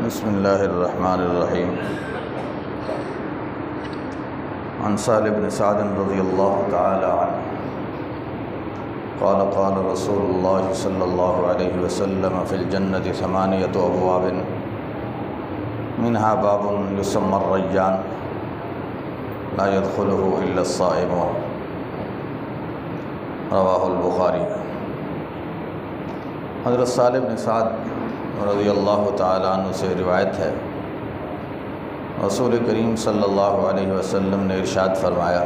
بسم اللہ الرحمن الرحیم۔ عن سہل بن سعد رضی اللہ تعالی عنہ قال قال رسول اللہ صلی اللہ علیہ وسلم فی الجنة 8 ابواب منها باب یسمى الریان لا يدخله الا الصائمون، رواہ البخاری۔ حضرت سہل بن سعد رضی اللہ تعالیٰ عنہ سے روایت ہے، رسول کریم صلی اللہ علیہ وسلم نے ارشاد فرمایا،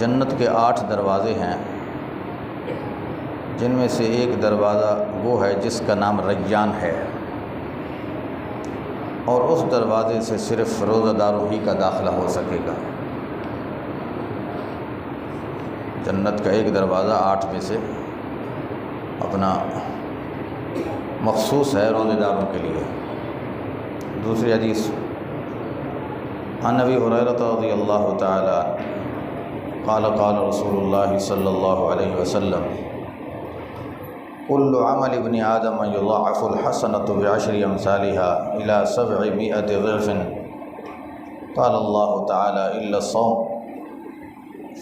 جنت کے 8 دروازے ہیں، جن میں سے ایک دروازہ وہ ہے جس کا نام ریان ہے، اور اس دروازے سے صرف روزہ داروں ہی کا داخلہ ہو سکے گا۔ جنت کا ایک دروازہ 8 میں سے اپنا مخصوص ہے روزہ داروں کے لیے۔ دوسری حدیث عن ابی ہریرہ رضی اللہ تعالی عنہ قال قال رسول اللہ صلی اللہ علیہ وسلم کل عمل ابن آدم یضاعف الحسنۃ بعشر امثالها الى 700 ضعف قال اللہ تعالی الا الصوم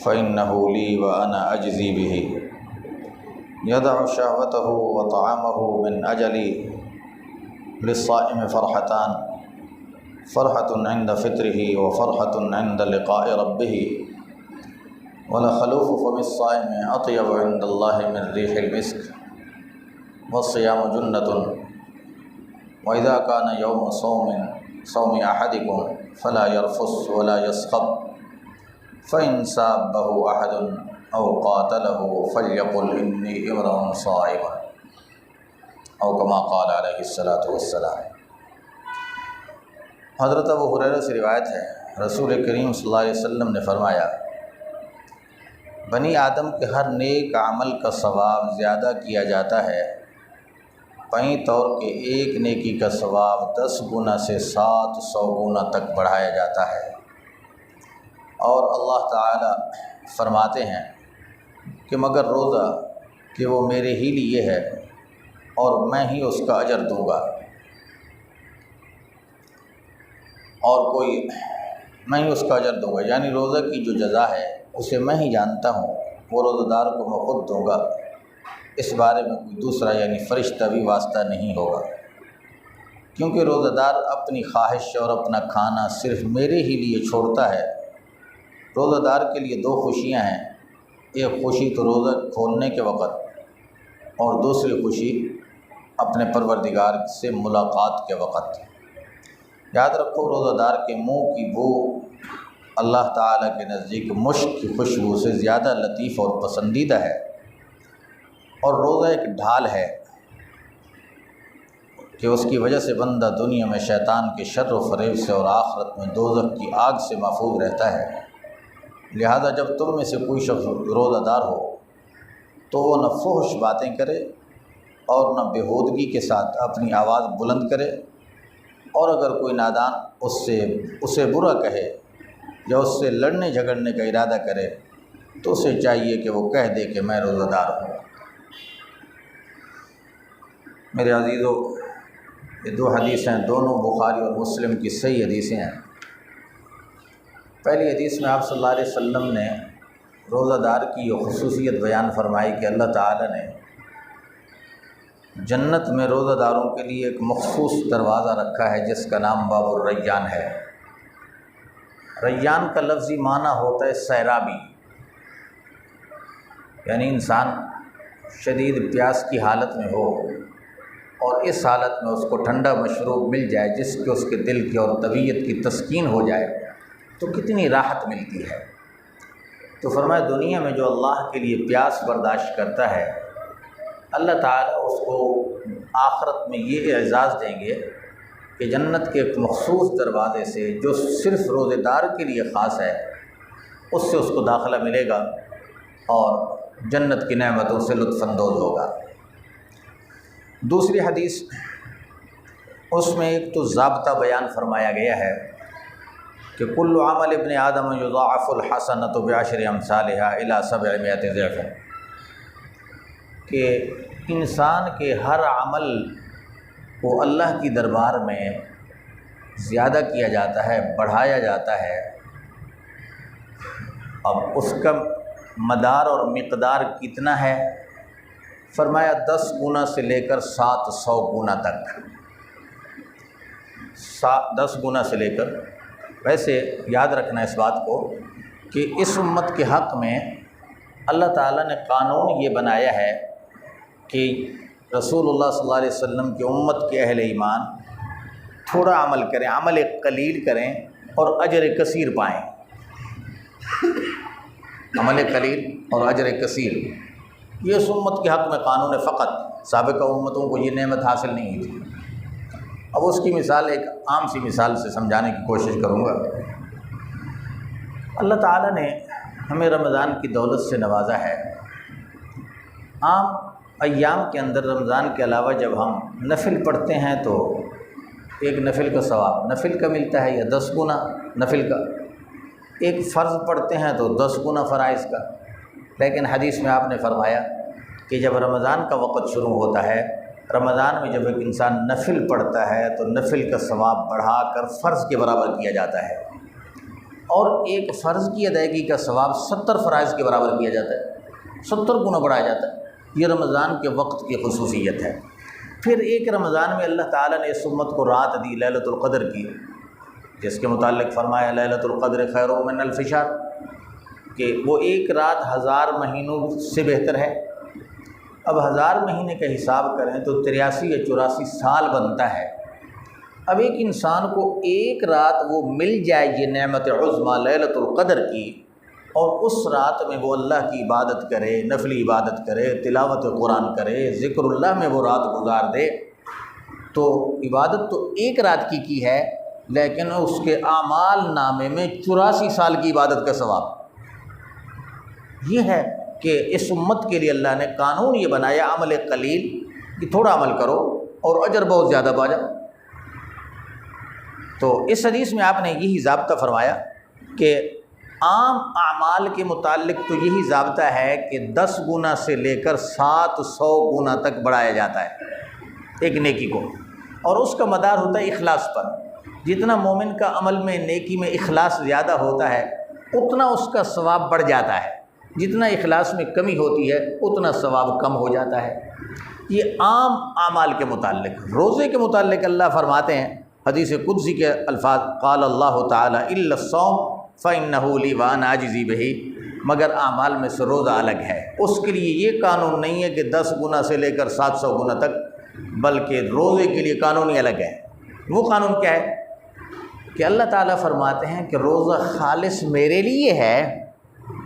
فانه لی وانا اجزی به یدع شہوته وطعامه من اجلی للصائم فرحتان، فرحة عند فطره وفرحة عند لقاء ربه، ولخلوف فم الصائم اطیب عند الله من ريح المسك، والصيام جنة، وإذا كان يوم صوم أحدكم فلا يرفث ولا يصخب، فإن سابه أحد او قاتله فلیقل انی امرؤ صائم، او کما قال علیہ الصلاۃ والسلام۔ حضرت ابو ہریرہ سے روایت ہے، رسول کریم صلی اللہ علیہ وسلم نے فرمایا، بنی آدم کے ہر نیک عمل کا ثواب زیادہ کیا جاتا ہے، پیں طور کہ ایک نیکی کا ثواب 10 گنا سے 700 گنا تک بڑھایا جاتا ہے۔ اور اللہ تعالی فرماتے ہیں کہ مگر روزہ کہ وہ میرے ہی لیے ہے اور میں ہی اس کا اجر دوں گا، اور میں ہی اس کا اجر دوں گا، یعنی روزہ کی جو جزا ہے اسے میں ہی جانتا ہوں، وہ روزہ دار کو میں خود دوں گا، اس بارے میں کوئی دوسرا یعنی فرشتہ بھی واسطہ نہیں ہوگا، کیونکہ روزہ دار اپنی خواہش اور اپنا کھانا صرف میرے ہی لیے چھوڑتا ہے۔ روزہ دار کے لیے 2 خوشیاں ہیں، ایک خوشی تو روزہ کھولنے کے وقت، اور دوسری خوشی اپنے پروردگار سے ملاقات کے وقت۔ یاد رکھو، روزہ دار کے منہ کی بو اللہ تعالیٰ کے نزدیک مشک کی خوشبو سے زیادہ لطیف اور پسندیدہ ہے، اور روزہ ایک ڈھال ہے کہ اس کی وجہ سے بندہ دنیا میں شیطان کے شر و فریب سے اور آخرت میں دوزخ کی آگ سے محفوظ رہتا ہے۔ لہذا جب تم میں سے کوئی شخص روزہ دار ہو تو وہ نہ فحش باتیں کرے اور نہ بیہودگی کے ساتھ اپنی آواز بلند کرے، اور اگر کوئی نادان اسے برا کہے یا اس سے لڑنے جھگڑنے کا ارادہ کرے تو اسے چاہیے کہ وہ کہہ دے کہ میں روزہ دار ہوں۔ میرے عزیزو، یہ 2 حدیثیں دونوں بخاری اور مسلم کی صحیح حدیثیں ہیں۔ پہلی حدیث میں آپ صلی اللہ علیہ وسلم نے روزہ دار کی یہ خصوصیت بیان فرمائی کہ اللہ تعالیٰ نے جنت میں روزہ داروں کے لیے ایک مخصوص دروازہ رکھا ہے جس کا نام باب الریان ہے۔ ریان کا لفظی معنی ہوتا ہے سیرابی، یعنی انسان شدید پیاس کی حالت میں ہو اور اس حالت میں اس کو ٹھنڈا مشروب مل جائے جس کے اس کے دل کی اور طبیعت کی تسکین ہو جائے تو کتنی راحت ملتی ہے۔ تو فرمایا، دنیا میں جو اللہ کے لیے پیاس برداشت کرتا ہے، اللہ تعالیٰ اس کو آخرت میں یہ اعزاز دیں گے کہ جنت کے ایک مخصوص دروازے سے جو صرف روزے دار کے لیے خاص ہے، اس سے اس کو داخلہ ملے گا اور جنت کی نعمتوں سے لطف اندوز ہوگا۔ دوسری حدیث، اس میں ایک تو ضابطہ بیان فرمایا گیا ہے کہ کل عمل ابن آدم یضاعف الحسنۃ بعشر امثالها الى 700 ضعف، کہ انسان کے ہر عمل کو اللہ کی دربار میں زیادہ کیا جاتا ہے، بڑھایا جاتا ہے۔ اب اس کا مدار اور مقدار کتنا ہے؟ فرمایا 10 گنا سے لے کر 700 گنا تک۔ 10 گنا سے لے کر، ویسے یاد رکھنا اس بات کو کہ اس امت کے حق میں اللہ تعالیٰ نے قانون یہ بنایا ہے کہ رسول اللہ صلی اللہ علیہ وسلم کی امت کے اہل ایمان تھوڑا عمل کریں، عمل قلیل کریں اور اجر کثیر پائیں۔ عمل قلیل اور اجر کثیر، یہ اس امت کے حق میں قانون ہے فقط۔ سابقہ امتوں کو یہ نعمت حاصل نہیں تھی۔ اب اس کی مثال ایک عام سی مثال سے سمجھانے کی کوشش کروں گا۔ اللہ تعالیٰ نے ہمیں رمضان کی دولت سے نوازا ہے۔ عام ایام کے اندر رمضان کے علاوہ جب ہم نفل پڑھتے ہیں تو ایک نفل کا ثواب نفل کا ملتا ہے یا 10 گنا نفل کا، ایک فرض پڑھتے ہیں تو 10 گنا فرائض کا۔ لیکن حدیث میں آپ نے فرمایا کہ جب رمضان کا وقت شروع ہوتا ہے، رمضان میں جب ایک انسان نفل پڑھتا ہے تو نفل کا ثواب بڑھا کر فرض کے برابر کیا جاتا ہے، اور ایک فرض کی ادائیگی کا ثواب 70 فرائض کے برابر کیا جاتا ہے، 70 گنا بڑھایا جاتا ہے۔ یہ رمضان کے وقت کی خصوصیت ہے۔ پھر ایک رمضان میں اللہ تعالیٰ نے اس امت کو رات دی لیلۃ القدر کی، جس کے متعلق فرمایا لیلۃ القدر خیر من الف شہر، کہ وہ ایک رات 1000 مہینوں سے بہتر ہے۔ اب 1000 مہینے کا حساب کریں تو 83 یا 84 سال بنتا ہے۔ اب ایک انسان کو ایک رات وہ مل جائے یہ نعمت عظمیٰ لیلۃ القدر کی، اور اس رات میں وہ اللہ کی عبادت کرے، نفلی عبادت کرے، تلاوت قرآن کرے، ذکر اللہ میں وہ رات گزار دے، تو عبادت تو ایک رات کی ہے، لیکن اس کے اعمال نامے میں 84 سال کی عبادت کا ثواب۔ یہ ہے کہ اس امت کے لیے اللہ نے قانون یہ بنایا عمل قلیل کہ تھوڑا عمل کرو اور اجر بہت زیادہ پا جاؤ۔ تو اس حدیث میں آپ نے یہی ضابطہ فرمایا کہ عام اعمال کے متعلق تو یہی ضابطہ ہے کہ 10 گنا سے لے کر 700 گنا تک بڑھایا جاتا ہے ایک نیکی کو، اور اس کا مدار ہوتا ہے اخلاص پر۔ جتنا مومن کا عمل میں نیکی میں اخلاص زیادہ ہوتا ہے اتنا اس کا ثواب بڑھ جاتا ہے، جتنا اخلاص میں کمی ہوتی ہے اتنا ثواب کم ہو جاتا ہے۔ یہ عام اعمال کے متعلق۔ روزے کے متعلق اللہ فرماتے ہیں حدیث قدسی کے الفاظ، قال اللہ تعالی الا الصوم فإنہ لی وأنا أجزی بہ، مگر اعمال میں سے روزہ الگ ہے۔ اس کے لیے یہ قانون نہیں ہے کہ 10 گنا سے لے کر 700 گنا تک، بلکہ روزے کے لیے قانون ہی الگ ہے۔ وہ قانون کیا ہے کہ اللہ تعالیٰ فرماتے ہیں کہ روزہ خالص میرے لیے ہے۔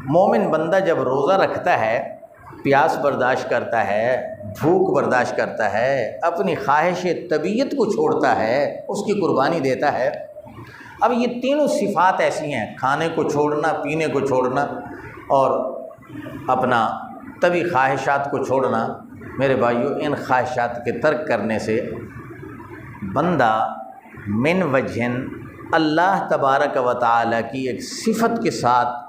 مومن بندہ جب روزہ رکھتا ہے، پیاس برداشت کرتا ہے، بھوک برداشت کرتا ہے، اپنی خواہش طبیعت کو چھوڑتا ہے، اس کی قربانی دیتا ہے۔ اب یہ تینوں صفات ایسی ہیں، کھانے کو چھوڑنا، پینے کو چھوڑنا اور اپنا طبی خواہشات کو چھوڑنا۔ میرے بھائیو، ان خواہشات کے ترک کرنے سے بندہ من وجہن اللہ تبارک و تعالی کی ایک صفت کے ساتھ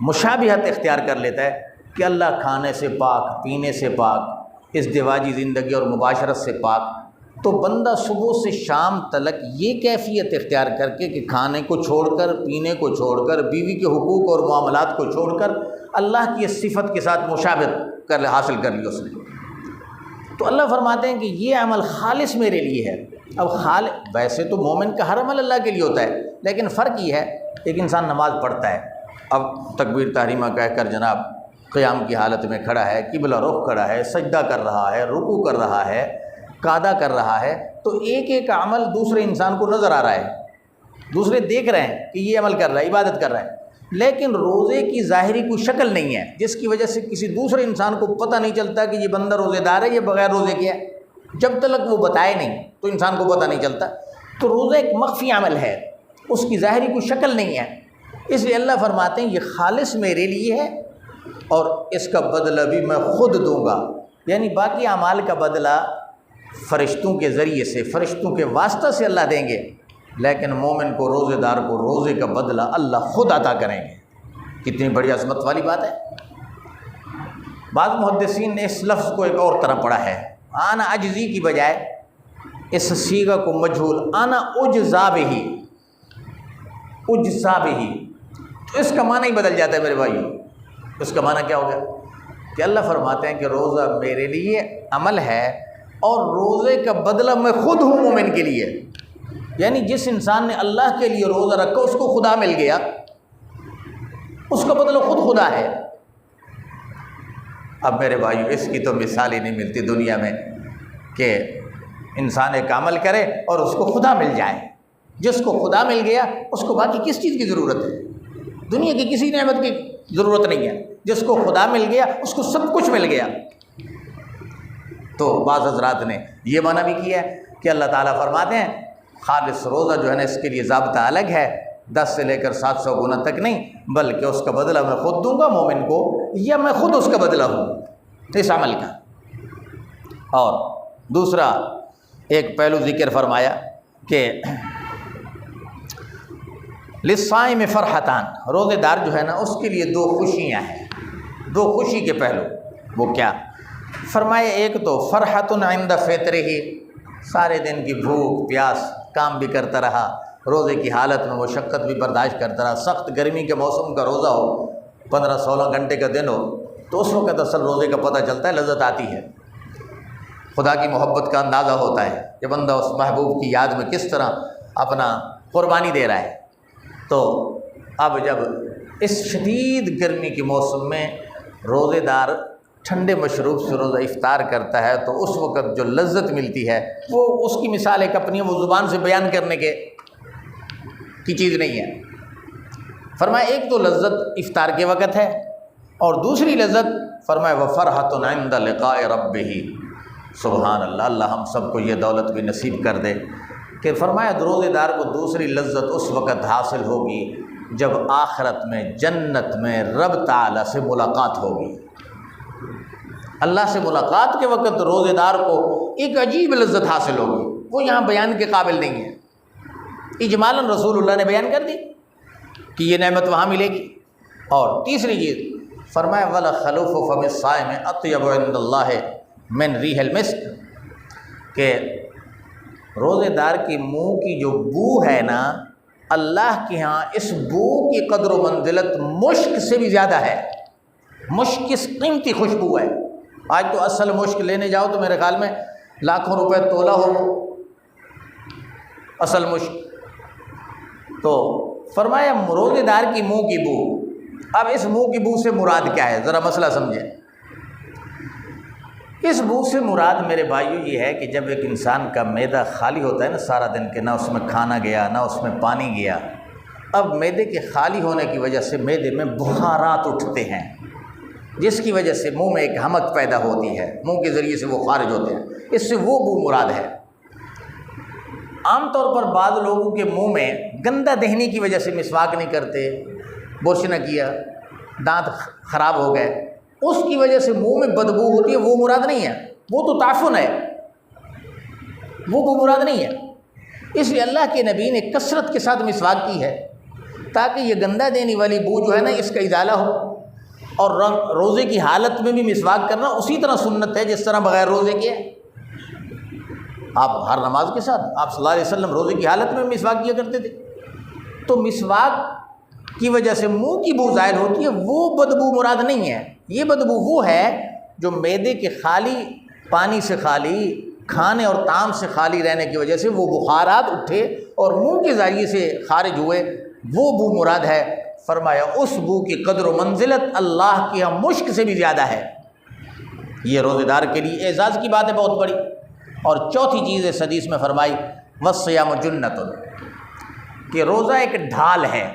مشابہت اختیار کر لیتا ہے کہ اللہ کھانے سے پاک، پینے سے پاک، ازدواجی زندگی اور مباشرت سے پاک۔ تو بندہ صبح سے شام تلک یہ کیفیت اختیار کر کے کہ کھانے کو چھوڑ کر، پینے کو چھوڑ کر، بیوی کے حقوق اور معاملات کو چھوڑ کر اللہ کی اس صفت کے ساتھ مشابہت حاصل کر لی اس نے، تو اللہ فرماتے ہیں کہ یہ عمل خالص میرے لیے ہے۔ اب ویسے تو مومن کا ہر عمل اللہ کے لیے ہوتا ہے، لیکن فرق یہ ہے ایک انسان نماز پڑھتا ہے، اب تکبیر تحریمہ کہہ کر جناب قیام کی حالت میں کھڑا ہے، قبلہ رخ کھڑا ہے، سجدہ کر رہا ہے، رکوع کر رہا ہے، قعدہ کر رہا ہے، تو ایک ایک عمل دوسرے انسان کو نظر آ رہا ہے، دوسرے دیکھ رہے ہیں کہ یہ عمل کر رہا ہے، عبادت کر رہا ہے، لیکن روزے کی ظاہری کوئی شکل نہیں ہے، جس کی وجہ سے کسی دوسرے انسان کو پتہ نہیں چلتا کہ یہ بندہ روزے دار ہے یا بغیر روزے کے ہے۔ جب تک وہ بتائے نہیں تو انسان کو پتہ نہیں چلتا۔ تو روزہ ایک مخفی عمل ہے، اس کی ظاہری کوئی شکل نہیں ہے، اس لیے اللہ فرماتے ہیں یہ خالص میرے لیے ہے اور اس کا بدلہ بھی میں خود دوں گا۔ یعنی باقی اعمال کا بدلہ فرشتوں کے ذریعے سے، فرشتوں کے واسطہ سے اللہ دیں گے، لیکن مومن کو، روزے دار کو روزے کا بدلہ اللہ خود عطا کریں گے۔ کتنی بڑی عظمت والی بات ہے۔ بعض محدثین نے اس لفظ کو ایک اور طرح پڑھا ہے، آنا اجزی کی بجائے اس صیغہ کو مجہول، انا اجزا بہی، اجزا بہی، تو اس کا معنی ہی بدل جاتا ہے میرے بھائیو۔ اس کا معنی کیا ہو گیا کہ اللہ فرماتے ہیں کہ روزہ میرے لیے عمل ہے اور روزے کا بدلہ میں خود ہوں مومن کے لیے۔ یعنی جس انسان نے اللہ کے لیے روزہ رکھا اس کو خدا مل گیا، اس کا بدلہ خود خدا ہے۔ اب میرے بھائیو اس کی تو مثال ہی نہیں ملتی دنیا میں کہ انسان ایک عمل کرے اور اس کو خدا مل جائے۔ جس کو خدا مل گیا اس کو باقی کس چیز کی ضرورت ہے؟ دنیا کی کسی نعمت کی ضرورت نہیں ہے۔ جس کو خدا مل گیا اس کو سب کچھ مل گیا۔ تو بعض حضرات نے یہ معنی بھی کیا ہے کہ اللہ تعالیٰ فرماتے ہیں خالص روزہ جو ہے نا اس کے لیے ضابطہ الگ ہے، 10 سے لے کر 700 گنا تک نہیں، بلکہ اس کا بدلہ میں خود دوں گا مومن کو، یا میں خود اس کا بدلہ ہوں اس عمل کا۔ اور دوسرا ایک پہلو ذکر فرمایا کہ للصائم فرحتان، روزے دار جو ہے نا اس کے لیے 2 خوشیاں ہیں، 2 خوشی کے پہلو۔ وہ کیا فرمایا؟ ایک تو فرحت عند فطرہ، سارے دن کی بھوک پیاس کام بھی کرتا رہا، روزے کی حالت میں مشقت بھی برداشت کرتا رہا، سخت گرمی کے موسم کا روزہ ہو، 15-16 گھنٹے کا دن ہو، تو اس وقت اصل روزے کا پتہ چلتا ہے، لذت آتی ہے، خدا کی محبت کا اندازہ ہوتا ہے کہ بندہ اس محبوب کی یاد میں کس طرح اپنا قربانی دے رہا ہے۔ تو اب جب اس شدید گرمی کے موسم میں روزے دار ٹھنڈے مشروب سے روزہ افطار کرتا ہے تو اس وقت جو لذت ملتی ہے وہ اس کی مثال ایک اپنی وہ زبان سے بیان کرنے کی چیز نہیں ہے۔ فرمایا ایک تو لذت افطار کے وقت ہے اور دوسری لذت فرمایا وَفَرْحَةٌ عِنْدَ لِقَاءِ رَبِّهِ، سبحان اللہ، اللہ ہم سب کو یہ دولت بھی نصیب کر دے کہ فرمایا روزے دار کو دوسری لذت اس وقت حاصل ہوگی جب آخرت میں جنت میں رب تعالیٰ سے ملاقات ہوگی۔ اللہ سے ملاقات کے وقت روزے دار کو ایک عجیب لذت حاصل ہوگی، وہ یہاں بیان کے قابل نہیں ہے، اجمالاً رسول اللہ نے بیان کر دی کہ یہ نعمت وہاں ملے گی۔ اور تیسری چیز فرمایا وَلَخَلُوفُ فَمِ الصَّائِمِ أَطْيَبُ عِنْدَ اللَّهِ مِنْ رِيحِ الْمِسْكِ، کہ روزے دار کی منہ کی جو بو ہے نا، اللہ کے ہاں اس بو کی قدر و منزلت مشک سے بھی زیادہ ہے۔ مشک کس قیمتی خوشبو ہے، آج تو اصل مشک لینے جاؤ تو میرے خیال میں لاکھوں روپے تولہ ہو اصل مشک۔ تو فرمایا روزے دار کی منہ کی بو، اب اس منہ کی بو سے مراد کیا ہے ذرا مسئلہ سمجھیں۔ اس بو سے مراد میرے بھائیو یہ ہے کہ جب ایک انسان کا معدہ خالی ہوتا ہے نا سارا دن کے، نہ اس میں کھانا گیا نہ اس میں پانی گیا، اب معدے کے خالی ہونے کی وجہ سے معدے میں بخارات اٹھتے ہیں جس کی وجہ سے منہ میں ایک حمک پیدا ہوتی ہے، منہ کے ذریعے سے وہ خارج ہوتے ہیں، اس سے وہ بو مراد ہے۔ عام طور پر بعض لوگوں کے منہ میں گندہ دہنی کی وجہ سے مسواک نہیں کرتے، برش نہ کیا، دانت خراب ہو گئے، اس کی وجہ سے منہ میں بدبو ہوتی ہے، وہ مراد نہیں ہے، وہ تو تعفن ہے، وہ مراد نہیں ہے۔ اس لیے اللہ کے نبی نے کثرت کے ساتھ مسواک کی ہے تاکہ یہ گندہ دینے والی بو جو ہے نا اس کا ازالہ ہو۔ اور روزے کی حالت میں بھی مسواک کرنا اسی طرح سنت ہے جس طرح بغیر روزے کے ہے۔ آپ ہر نماز کے ساتھ آپ صلی اللہ علیہ وسلم روزے کی حالت میں مسواک کیا کرتے تھے، تو مسواک کی وجہ سے منہ کی بو ظاہر ہوتی ہے، وہ بدبو مراد نہیں ہے۔ یہ بدبو وہ ہے جو معدے کے خالی، پانی سے خالی، کھانے اور طعام سے خالی رہنے کی وجہ سے وہ بخارات اٹھے اور منہ کے ذریعے سے خارج ہوئے، وہ بو مراد ہے۔ فرمایا اس بو کی قدر و منزلت اللہ کے یہاں مشک سے بھی زیادہ ہے۔ یہ روزے دار کے لیے اعزاز کی بات ہے بہت بڑی۔ اور چوتھی چیز اس حدیث میں فرمائی وَالصِّيَامُ جُنَّةٌ، کہ روزہ ایک ڈھال ہے۔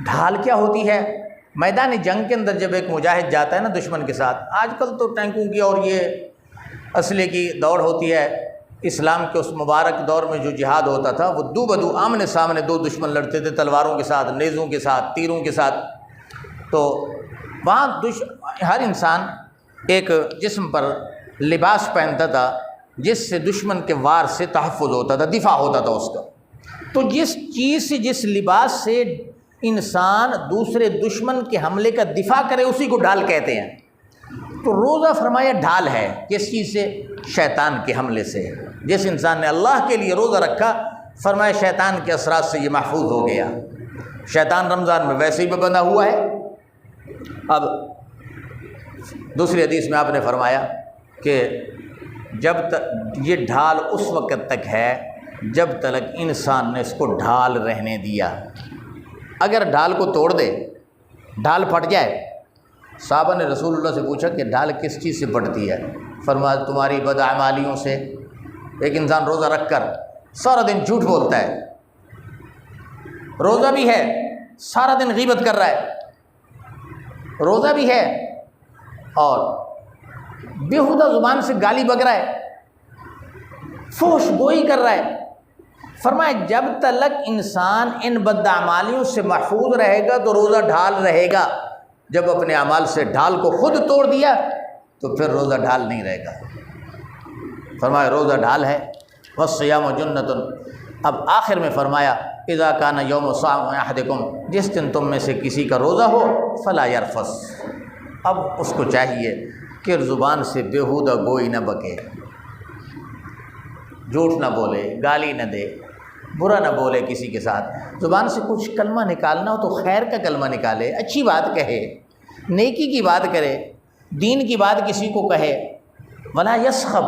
ڈھال کیا ہوتی ہے؟ میدان جنگ کے اندر جب ایک مجاہد جاتا ہے نا دشمن کے ساتھ، آج کل تو ٹینکوں کی اور یہ اسلحے کی دوڑ ہوتی ہے، اسلام کے اس مبارک دور میں جو جہاد ہوتا تھا وہ دو بدو آمنے سامنے 2 دشمن لڑتے تھے، تلواروں کے ساتھ، نیزوں کے ساتھ، تیروں کے ساتھ۔ تو وہاں ہر انسان ایک جسم پر لباس پہنتا تھا جس سے دشمن کے وار سے تحفظ ہوتا تھا، دفاع ہوتا تھا اس کا۔ تو جس چیز سے، جس لباس سے انسان دوسرے دشمن کے حملے کا دفاع کرے اسی کو ڈھال کہتے ہیں۔ تو روزہ فرمایا ڈھال ہے، کس چیز سے؟ شیطان کے حملے سے۔ جس انسان نے اللہ کے لیے روزہ رکھا، فرمایا شیطان کے اثرات سے یہ محفوظ ہو گیا۔ شیطان رمضان میں ویسے ہی بندھا ہوا ہے۔ اب دوسری حدیث میں آپ نے فرمایا کہ جب تک یہ ڈھال اس وقت تک ہے جب تک انسان نے اس کو ڈھال رہنے دیا۔ اگر ڈھال کو توڑ دے، ڈھال پھٹ جائے، صحابہ نے رسول اللہ سے پوچھا کہ ڈھال کس چیز سے پھٹتی ہے؟ فرمایا تمہاری بداعمالیوں سے۔ ایک انسان روزہ رکھ کر سارا دن جھوٹ بولتا ہے، روزہ بھی ہے، سارا دن غیبت کر رہا ہے، روزہ بھی ہے اور بیہودہ زبان سے گالی بک رہا ہے، فحش گوئی کر رہا ہے۔ فرمایا جب تک انسان ان بداعمالیوں سے محفوظ رہے گا تو روزہ ڈھال رہے گا۔ جب اپنے اعمال سے ڈھال کو خود توڑ دیا تو پھر روزہ ڈھال نہیں رہے گا۔ فرمایا روزہ ڈھال ہے، والصیام جنۃ۔ اب آخر میں فرمایا اذا کان یوم صوم احدکم، جس دن تم میں سے کسی کا روزہ ہو فلا یرفث، اب اس کو چاہیے کہ زبان سے بیہودہ گوئی نہ بکے، جھوٹ نہ بولے، گالی نہ دے، برا نہ بولے کسی کے ساتھ۔ زبان سے کچھ کلمہ نکالنا ہو تو خیر کا کلمہ نکالے، اچھی بات کہے، نیکی کی بات کرے، دین کی بات کسی کو کہے۔ ولا یسخب،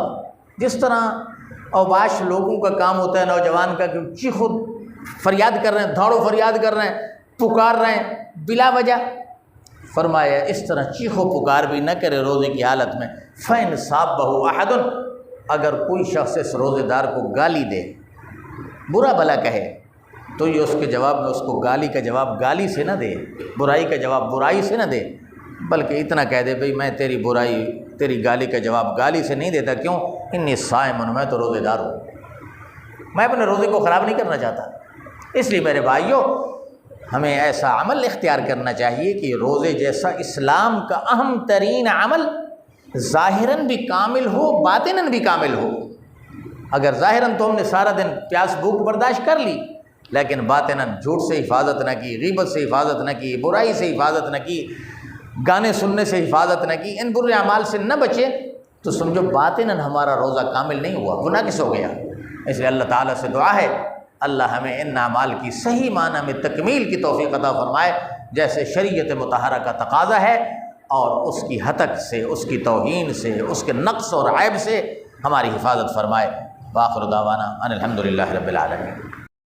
جس طرح اوباش لوگوں کا کام ہوتا ہے نوجوان کا کہ چیخو فریاد کر رہے ہیں، دھاڑو فریاد کر رہے ہیں، پکار رہے ہیں بلا وجہ، فرمایا اس طرح چیخو پکار بھی نہ کرے روزے کی حالت میں۔ فَإِنْ صَابَّهُ أَحَدٌ، اگر کوئی شخص اس روزے دار کو گالی دے، برا بھلا کہے، تو یہ اس کے جواب میں اس کو گالی کا جواب گالی سے نہ دے، برائی کا جواب برائی سے نہ دے، بلکہ اتنا کہہ دے بھئی میں تیری برائی، تیری گالی کا جواب گالی سے نہیں دیتا، کیوں؟ انی صائم، میں تو روزے دار ہوں، میں اپنے روزے کو خراب نہیں کرنا چاہتا۔ اس لیے میرے بھائیوں، ہمیں ایسا عمل اختیار کرنا چاہیے کہ روزے جیسا اسلام کا اہم ترین عمل ظاہراً بھی کامل ہو، باطناً بھی کامل ہو۔ اگر ظاہراً تو ہم نے سارا دن پیاس بھوک برداشت کر لی، لیکن باطناً جھوٹ سے حفاظت نہ کی، غیبت سے حفاظت نہ کی، برائی سے حفاظت نہ کی، گانے سننے سے حفاظت نہ کی، ان برے اعمال سے نہ بچے، تو سمجھو باطناً ہمارا روزہ کامل نہیں ہوا، وہ ناقص ہو گیا۔ اس لیے اللہ تعالیٰ سے دعا ہے اللہ ہمیں ان اعمال کی صحیح معنی میں تکمیل کی توفیق عطا فرمائے، جیسے شریعت مطہرہ کا تقاضا ہے، اور اس کی ہتک سے، اس کی توہین سے، اس کے نقص اور عیب سے ہماری حفاظت فرمائے۔ وآخر دعوانا ان الحمد للہ رب العالمین۔